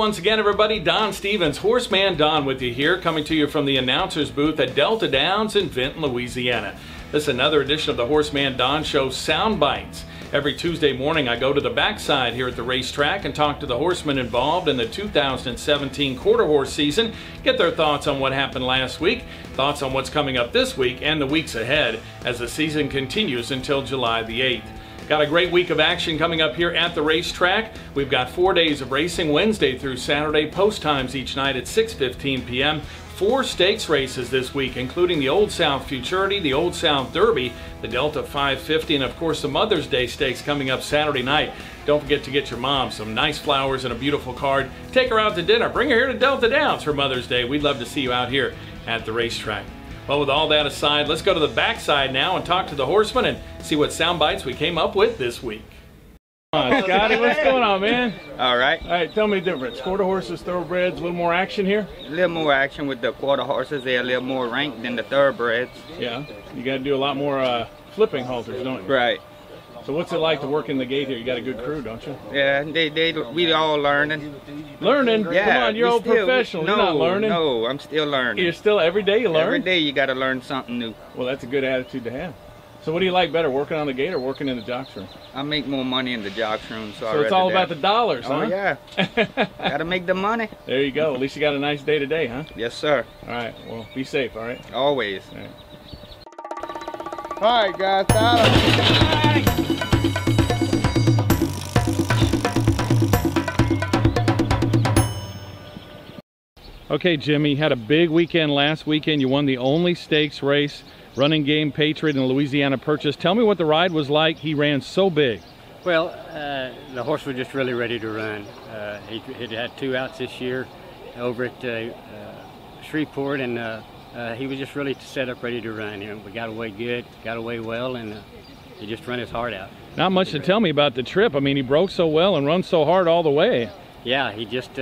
once again, everybody. Don Stevens, Horseman Don with you here, coming to you from the announcer's booth at Delta Downs in Vinton, Louisiana. This is another edition of the Horseman Don Show, Soundbites. Every Tuesday morning, I go to the backside here at the racetrack and talk to the horsemen involved in the 2017 quarter horse season, get their thoughts on what happened last week, thoughts on what's coming up this week and the weeks ahead as the season continues until July the 8th. Got a great week of action coming up here at the racetrack. We've got 4 days of racing, Wednesday through Saturday, post times each night at 6:15 p.m. 4 stakes races this week, including the Old South Futurity, the Old South Derby, the Delta 550, and of course the Mother's Day Stakes coming up Saturday night. Don't forget to get your mom some nice flowers and a beautiful card. Take her out to dinner. Bring her here to Delta Downs for Mother's Day. We'd love to see you out here at the racetrack. Well, with all that aside, let's go to the backside now and talk to the horsemen and see what sound bites we came up with this week. Scotty, what's going on, man? All right. All right, tell me the difference. Quarter horses, thoroughbreds, a little more action here? A little more action with the quarter horses. They're a little more ranked than the thoroughbreds. Yeah, you got to do a lot more flipping halters, don't you? Right. So what's it like to work in the gate here? You got a good crew, don't you? Yeah, we all learning. Learning? Yeah, come on, you're all professional. No, you're not learning. No, I'm still learning. You're still, every day you learn? Every day you got to learn something new. Well, that's a good attitude to have. So what do you like better, working on the gate or working in the jocks room? I make more money in the jocks room, so it's all about the dollars, huh? Oh, yeah. Got to make the money. There you go. At least you got a nice day today, huh? Yes, sir. All right. Well, be safe, all right? Always. All right. All right, guys. Tyler. Okay, Jimmy, had a big weekend last weekend. You won the only stakes race, Running Game Patriot in Louisiana Purchase. Tell me what the ride was like. He ran so big. Well, the horse was just really ready to run. He had 2 outs this year over at Shreveport, and he was just really set up ready to run. You know, we got away good, got away well, and he just ran his heart out. Not much to tell me about the trip. I mean, he broke so well and run so hard all the way. Yeah, he just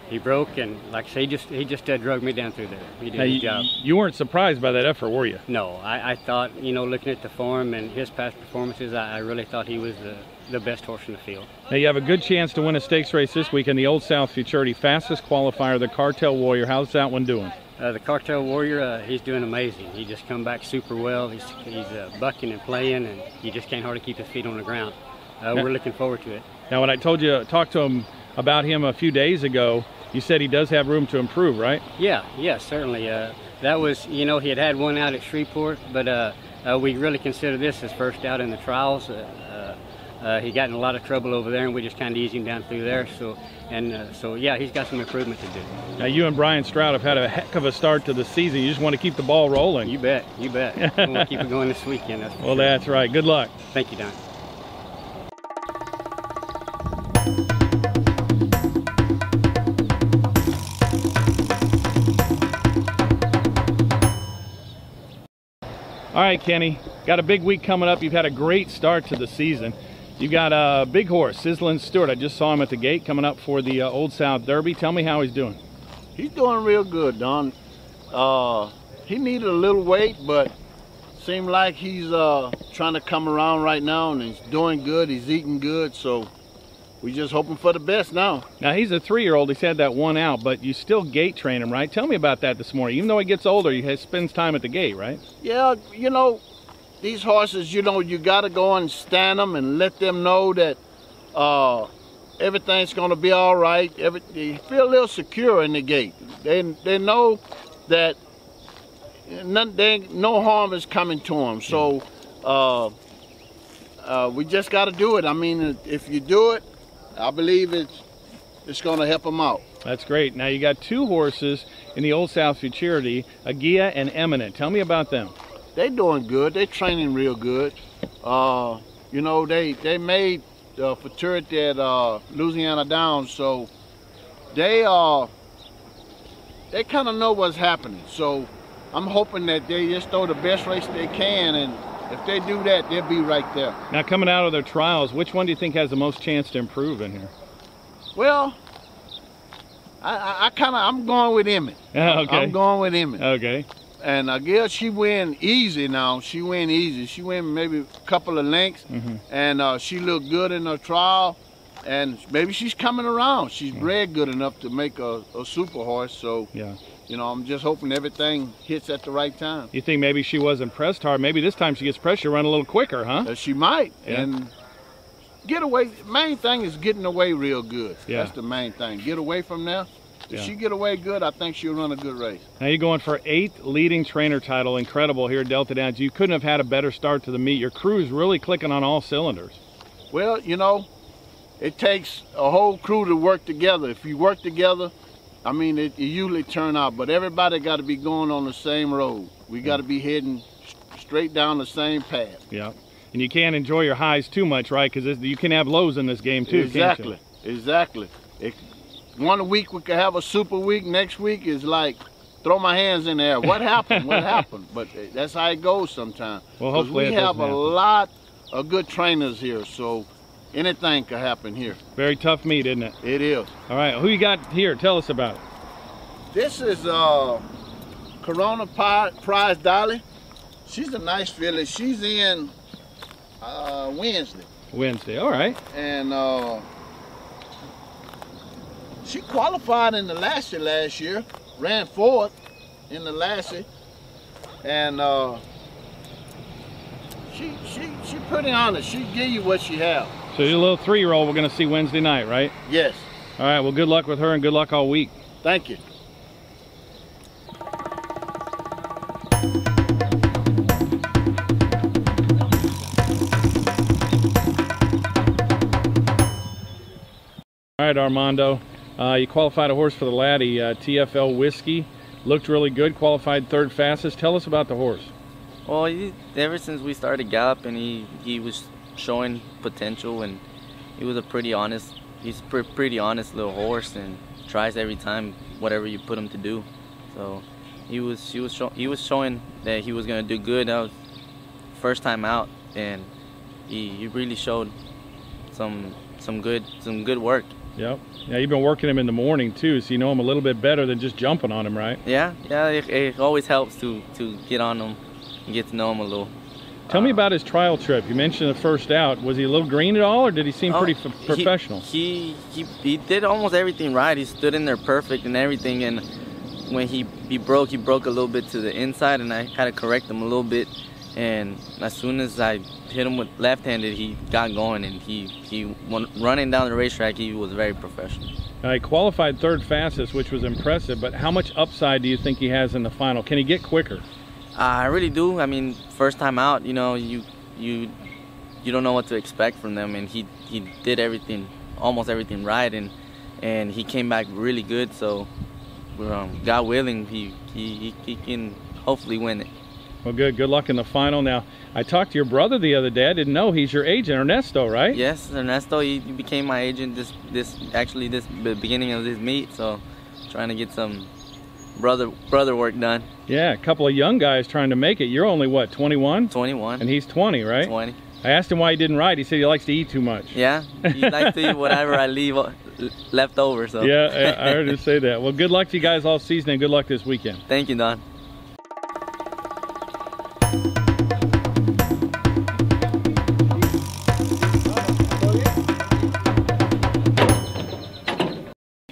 he broke, and like I say, he just drug me down through there. He did his job. You weren't surprised by that effort, were you? No, I thought, you know, looking at the form and his past performances, I really thought he was the best horse in the field. Now you have a good chance to win a stakes race this week in the Old South Futurity. Fastest qualifier, the Cartel Warrior. How's that one doing? The Cartel Warrior, he's doing amazing. He just come back super well. He's bucking and playing, and he just can't hardly keep his feet on the ground. We're looking forward to it. Now, when I talked to him about him a few days ago, you said he does have room to improve, right? Yeah, certainly. That was, you know, he had 1 out at Shreveport, but we really consider this his first out in the trials. He got in a lot of trouble over there, and we just kind of eased him down through there. So yeah, he's got some improvement to do. Now, you and Brian Stroud have had a heck of a start to the season. You just want to keep the ball rolling. You bet, you bet. We want to keep it going this weekend. That's well, sure. That's right. Good luck. Thank you, Don. All right, Kenny, got a big week coming up. You've had a great start to the season. You got a big horse, Sizzlin' Stewart. I just saw him at the gate coming up for the Old South Derby. Tell me how he's doing. He's doing real good, Don. He needed a little weight, but seemed like he's trying to come around right now, and he's doing good. He's eating good, so we're just hoping for the best now. Now, he's a 3-year-old. He's had that 1 out, but you still gate train him, right? Tell me about that this morning. Even though he gets older, he spends time at the gate, right? Yeah, you know, these horses, you know, you got to go and stand them and let them know that everything's going to be all right. They feel a little secure in the gate. They know that no harm is coming to them. So we just got to do it. I mean, if you do it, I believe it's going to help them out. That's great. Now you got 2 horses in the Old South Futurity, Agia and Eminent. Tell me about them. They're doing good. They're training real good. You know, they made Futurity at Louisiana Downs, so they kind of know what's happening. So I'm hoping that they just throw the best race they can, and if they do that, they'll be right there. Now, coming out of their trials, which one do you think has the most chance to improve in here? Well, I'm going with Emmett. Okay. I'm going with Emmett. Okay. And I guess she went easy now. She went easy. She went maybe a couple of lengths, and she looked good in her trial. and maybe she's coming around. She's bred good enough to make a super horse. So, yeah. You know, I'm just hoping everything hits at the right time. You think maybe she wasn't pressed hard? Maybe this time she gets pressure, run a little quicker, huh? She might. Yeah. And get away. Main thing is getting away real good. Yeah. That's the main thing. Get away from there. If Yeah. she get away good, I think she'll run a good race. Now you're going for 8th leading trainer title. Incredible here at Delta Downs. You couldn't have had a better start to the meet. Your crew's really clicking on all cylinders. Well, you know, it takes a whole crew to work together. If you work together, I mean, it usually turn out. But everybody got to be going on the same road. We got to be heading straight down the same path. Yeah. And you can't enjoy your highs too much, right? Because you can have lows in this game too, Exactly. can't you? Exactly. One week we could have a super week. Next week is like, throw my hands in the air. What happened? What happened? But that's how it goes sometimes. Well, hopefully we have a lot of good trainers here, so anything could happen here. Very tough meet, isn't it? It is. All right, who you got here? Tell us about it. This is Corona Prize Dolly. She's a nice filly. She's in Wednesday. Wednesday, all right. And she qualified in the Lassie last year, ran 4th in the Lassie, and she pretty honest. She give you what she have. So your little 3-year-old we're going to see Wednesday night, right? Yes. All right, well, good luck with her and good luck all week. Thank you. All right, Armando, you qualified a horse for the Laddie, TFL Whiskey. Looked really good, qualified 3rd fastest. Tell us about the horse. Well, ever since we started galloping, he was showing potential, and he was a pretty honest little horse, and tries every time whatever you put him to do. So he was showing that he was gonna do good. That was first time out, and he really showed some good work. Yep. Yeah, you've been working him in the morning too, so you know him a little bit better than just jumping on him, right? Yeah. It always helps to get on him and get to know him a little. Tell me about his trial trip. You mentioned the first out. Was he a little green at all, or did he seem pretty professional? He did almost everything right. He stood in there perfect and everything, and when he broke a little bit to the inside, and I had to correct him a little bit. And as soon as I hit him with left-handed, he got going, and he went running down the racetrack. He was very professional. He qualified 3rd fastest, which was impressive, but how much upside do you think he has in the final? Can he get quicker? I really do. I mean, first time out, you know, you don't know what to expect from them, and he did almost everything right, and he came back really good. So, God willing, he can hopefully win it. Well, good luck in the final. Now, I talked to your brother the other day. I didn't know he's your agent, Ernesto, right? Yes, Ernesto. He became my agent this beginning of this meet. So, trying to get some brother work done. Yeah, a couple of young guys trying to make it. You're only what, 21? 21. And he's 20, right? 20. I asked him why he didn't ride. He said he likes to eat too much. Yeah, he likes to eat whatever I leave left over. So. Yeah, I heard him say that. Well, good luck to you guys all season, and good luck this weekend. Thank you, Don.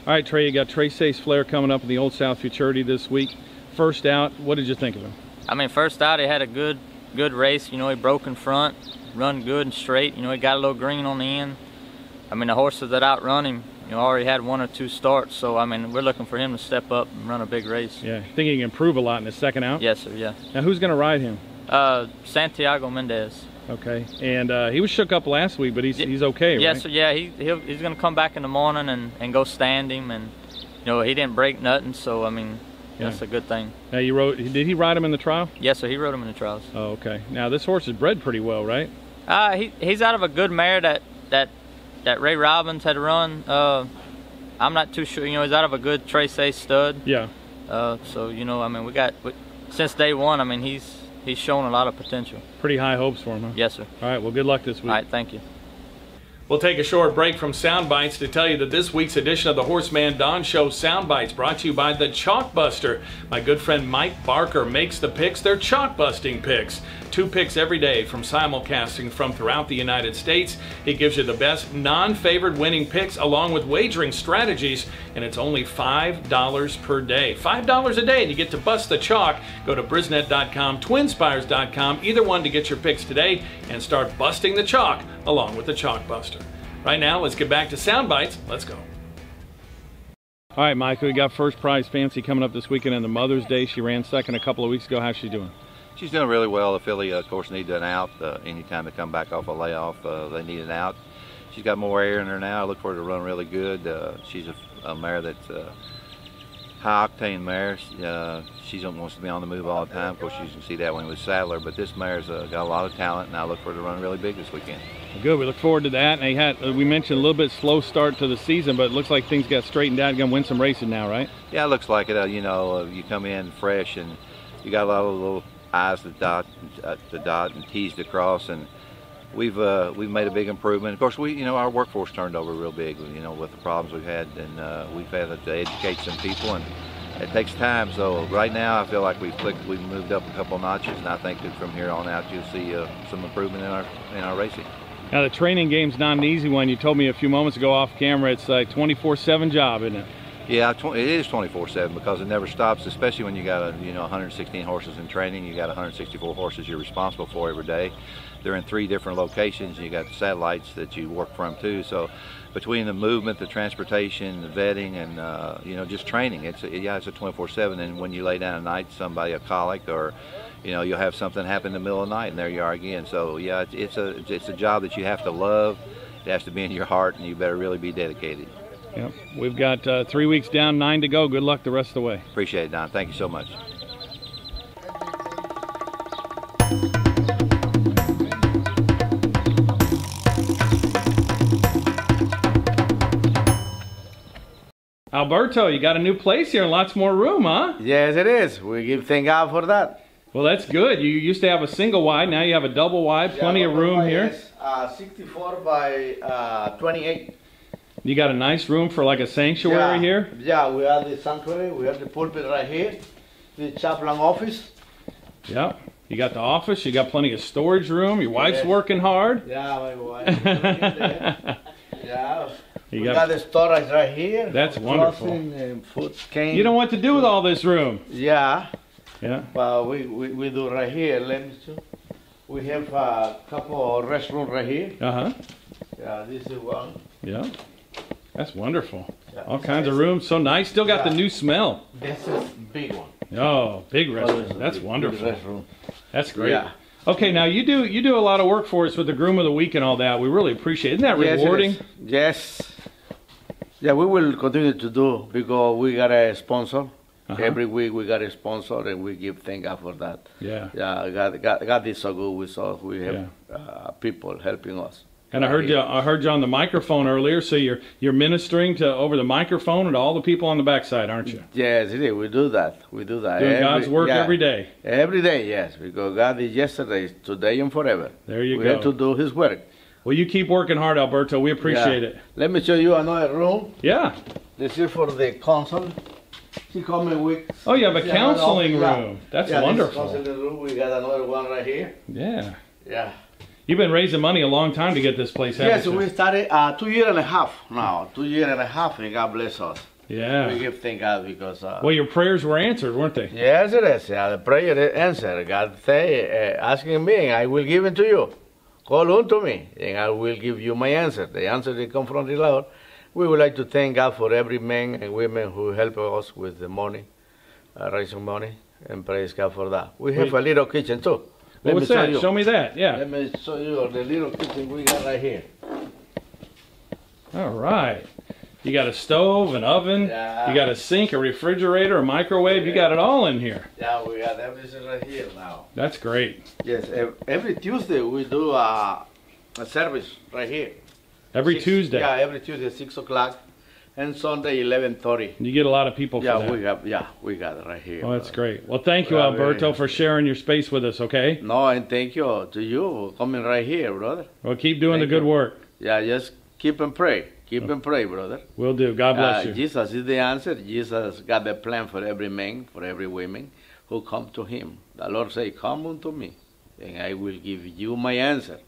All right, Trey, you got Trey Flair coming up in the Old South Futurity this week. First out, what did you think of him? I mean, first out, he had a good race. You know, he broke in front, run good and straight. You know, he got a little green on the end. I mean, the horses that outrun him, you know, already had 1 or 2 starts. So, I mean, we're looking for him to step up and run a big race. Yeah, think he can improve a lot in his second out? Yes, sir, yeah. Now, who's going to ride him? Santiago Mendez. Okay, and he was shook up last week, but he's okay, right? Yes, sir, yeah. He's going to come back in the morning and go stand him. And, you know, he didn't break nothing, so, I mean, that's a good thing. Now, did he ride him in the trial? Yes, sir, he rode him in the trials. Oh, okay. Now, this horse is bred pretty well, right? He's out of a good mare that Ray Robbins had run. I'm not too sure. You know, he's out of a good Trey stud. Yeah. So, you know, I mean, since day one, I mean, he's shown a lot of potential. Pretty high hopes for him, huh? Yes, sir. All right, well, good luck this week. All right, thank you. We'll take a short break from Soundbites to tell you that this week's edition of the HorseManDon Show Soundbites brought to you by the Chalkbuster. My good friend Mike Barker makes the picks. They're chalk-busting picks. 2 picks every day from simulcasting from throughout the United States. He gives you the best non-favored winning picks along with wagering strategies, and it's only $5 per day. $5 a day and you get to bust the chalk. Go to brisnet.com, twinspires.com, either one to get your picks today and start busting the chalk along with the Chalkbuster. Right now, let's get back to Soundbites. Let's go. All right, Michael, we got First Prize Fancy coming up this weekend on the Mother's Day. She ran second a couple of weeks ago. How's she doing? She's doing really well. The filly, of course, needs an out. Anytime they come back off a layoff, they need an out. She's got more air in her now. I look for her to run really good. She's a mare that's high-octane mare. She wants to be on the move all the time. Of course, you can see that when we saddle her. But this mare's got a lot of talent, and I look for her to run really big this weekend. Good. We look forward to that. And they had, we mentioned a little bit slow start to the season, but it looks like things got straightened out. Going to win some racing now, right? Yeah, it looks like it. You know, you come in fresh, and you got a lot of little I's to dot and T's to cross, and we've made a big improvement. Of course, our workforce turned over real big, with the problems we've had, and we've had to educate some people, and it takes time. So right now, I feel like we've moved up a couple notches, and I think that from here on out, you'll see some improvement in our racing. Now, the training game's not an easy one. You told me a few moments ago off camera, it's like 24/7 job, isn't it? Yeah, it is 24/7 because it never stops, especially when you got 116 horses in training. You got 164 horses you're responsible for every day. They're in 3 different locations. You got the satellites that you work from too. So between the movement, the transportation, the vetting, and just training, it's a 24/7. And when you lay down at night, somebody a colic or you'll have something happen in the middle of the night, and there you are again. So yeah, it's a job that you have to love. It has to be in your heart, and you better really be dedicated. Yep. We've got 3 weeks down, 9 to go. Good luck the rest of the way. Appreciate it, Don. Thank you so much. Alberto, you got a new place here and lots more room, huh? Yes, it is. We give thank God for that. Well, that's good. You used to have a single wide. Now you have a double wide. Plenty of room here. Yes, 64 by 28. You got a nice room for like a sanctuary here? Yeah, we have the sanctuary. We have the pulpit right here. The chaplain office. Yep. You got the office. You got plenty of storage room. Your wife's working hard. Yeah, my wife. Yeah. We got the storage right here. That's wonderful. And food cane. You know what to do with all this room. Yeah. Yeah. Well, we do right here. Let me show. We have a couple of restrooms right here. Uh-huh. Yeah, this is one. Yeah. That's wonderful. Yeah. All kinds of rooms. So nice. Still got the new smell. This is big one. Oh, big restroom. That's wonderful. Big restroom. That's great. Yeah. Okay, now you do a lot of work for us with the Groom of the Week and all that. We really appreciate it. Isn't that rewarding? Yes. Yeah, we will continue to do because we got a sponsor. Every week we got a sponsor, and we give thank God for that. Yeah. Yeah, God is so good. We have people helping us. And I heard you on the microphone earlier. So you're ministering to over the microphone and to all the people on the backside, aren't you? Yes, it is. We do that. We do that. Doing God's work every day. Every day, yes. Because God is yesterday, today, and forever. There you go. We have to do His work. Well, you keep working hard, Alberto. We appreciate it. Let me show you another room. Yeah. This is for the council. She coming with. Oh, you have a counseling room. That's wonderful. This counseling room. We got another one right here. Yeah. Yeah. You've been raising money a long time to get this place, haven't you? Yes, we started 2 years and a half now. 2 years and a half, and God bless us. Yeah. We give thank God because. Well, your prayers were answered, weren't they? Yes, it is. Yeah, the prayer is answered. God say, asking me, and I will give it to you. Call unto me, and I will give you my answer. The answer that comes from the Lord. We would like to thank God for every man and women who help us with the money, raising money, and praise God for that. We have a little kitchen too. What's that? Show me that. Yeah. Let me show you the little kitchen we got right here. All right. You got a stove, an oven, Yeah. you got a sink, a refrigerator, a microwave. You got it all in here. Yeah, we got everything right here now. That's great. Yes, every Tuesday we do a service right here. Every Tuesday. Yeah, every Tuesday 6 o'clock, and Sunday 11:30. You get a lot of people for that. We got it right here. Oh, that's great. Well, thank you, Alberto, for sharing your space with us, okay? No, and thank you to you for coming right here, brother. Well, keep doing the good work. Yeah, just keep and pray. Keep and pray, brother. Will do. God bless you. Jesus is the answer. Jesus got the plan for every man, for every woman who come to him. The Lord say, come unto me, and I will give you my answer.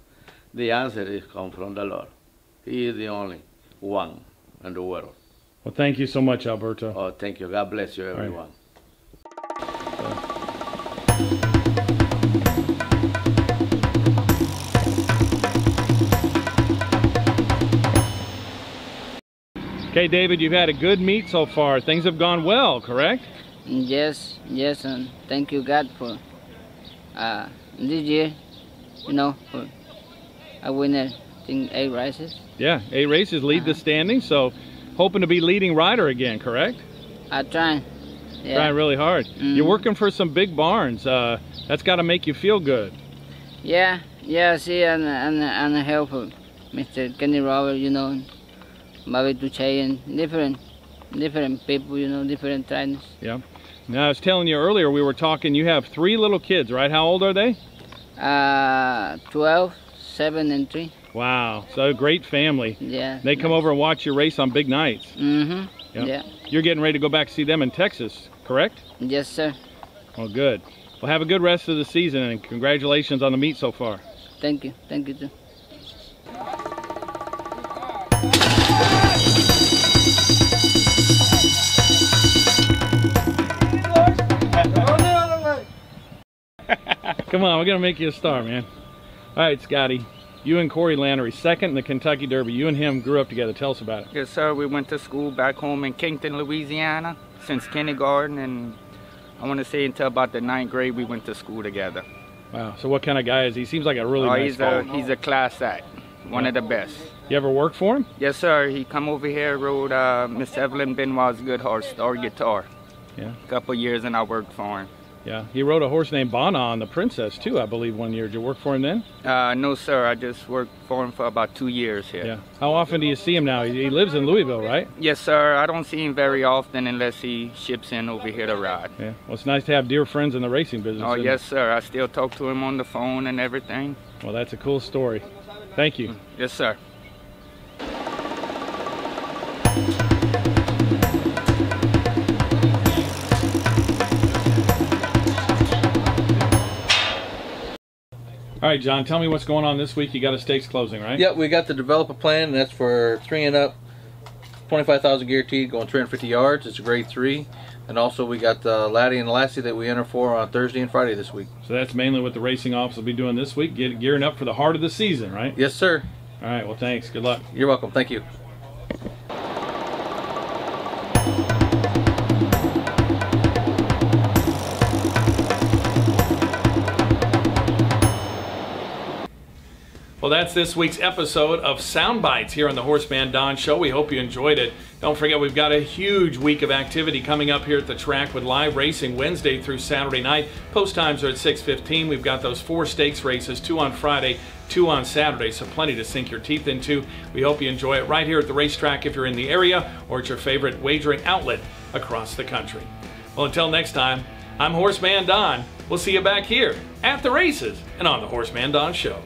The answer is come from the Lord. He is the only one in the world. Well, thank you so much, Alberto. Oh, thank you. God bless you, everyone. Okay, David, you've had a good meet so far. Things have gone well, correct? Yes, and thank you God for this year, for I win I think 8 races. Yeah, 8 races, lead the standings, so hoping to be leading rider again, correct? I try. Yeah. Trying really hard. You're working for some big barns. That's got to make you feel good. Yeah, see, and help Mr. Kenneth Roberts, Bobby Tuchay, and different people, different trainers. Yeah. Now, I was telling you earlier, we were talking, you have 3 little kids, right? How old are they? 12, 7, and 3. Wow, so a great family. Yeah. They come over and watch you race on big nights. Yep. Yeah. You're getting ready to go back to see them in Texas, correct? Yes, sir. Well, good. Well, have a good rest of the season, and congratulations on the meet so far. Thank you. Thank you, too. Come on, we're going to make you a star, man. All right, Scotty. You and Corey Lannery, second in the Kentucky Derby. You and him grew up together. Tell us about it. Yes, sir. We went to school back home in Kington, Louisiana since kindergarten, and I want to say until about the 9th grade we went to school together. Wow. So what kind of guy is he? He seems like a really nice guy. He's a class act. One of the best. You ever work for him? Yes, sir. He come over here, rode Miss Evelyn Benoit's good horse, Star Guitar. Yeah. A couple years, and I worked for him. Yeah. He rode a horse named Bana on the Princess, too, I believe, one year. Did you work for him then? No, sir. I just worked for him for about 2 years here. Yeah. How often do you see him now? He lives in Louisville, right? Yes, sir. I don't see him very often unless he ships in over here to ride. Yeah. Well, it's nice to have dear friends in the racing business. Oh, yes, sir. I still talk to him on the phone and everything. Well, that's a cool story. Thank you. Yes, sir. All right, John, tell me what's going on this week. You got a stakes closing, right? Yep, we got the developer plan, and that's for 3 and up, 25,000 guaranteed, going 350 yards. It's a grade 3. And also we got the Laddie and Lassie that we enter for on Thursday and Friday this week. So that's mainly what the racing office will be doing this week, gearing up for the heart of the season, right? Yes, sir. All right, well, thanks. Good luck. You're welcome. Thank you. Well, that's this week's episode of Soundbites here on the HorseManDon Show. We hope you enjoyed it. Don't forget, we've got a huge week of activity coming up here at the track with live racing Wednesday through Saturday night. Post times are at 6:15. We've got those 4 stakes races, 2 on Friday, 2 on Saturday, so plenty to sink your teeth into. We hope you enjoy it right here at the racetrack if you're in the area or at your favorite wagering outlet across the country. Well, until next time, I'm Horseman Don. We'll see you back here at the races and on the HorseManDon Show.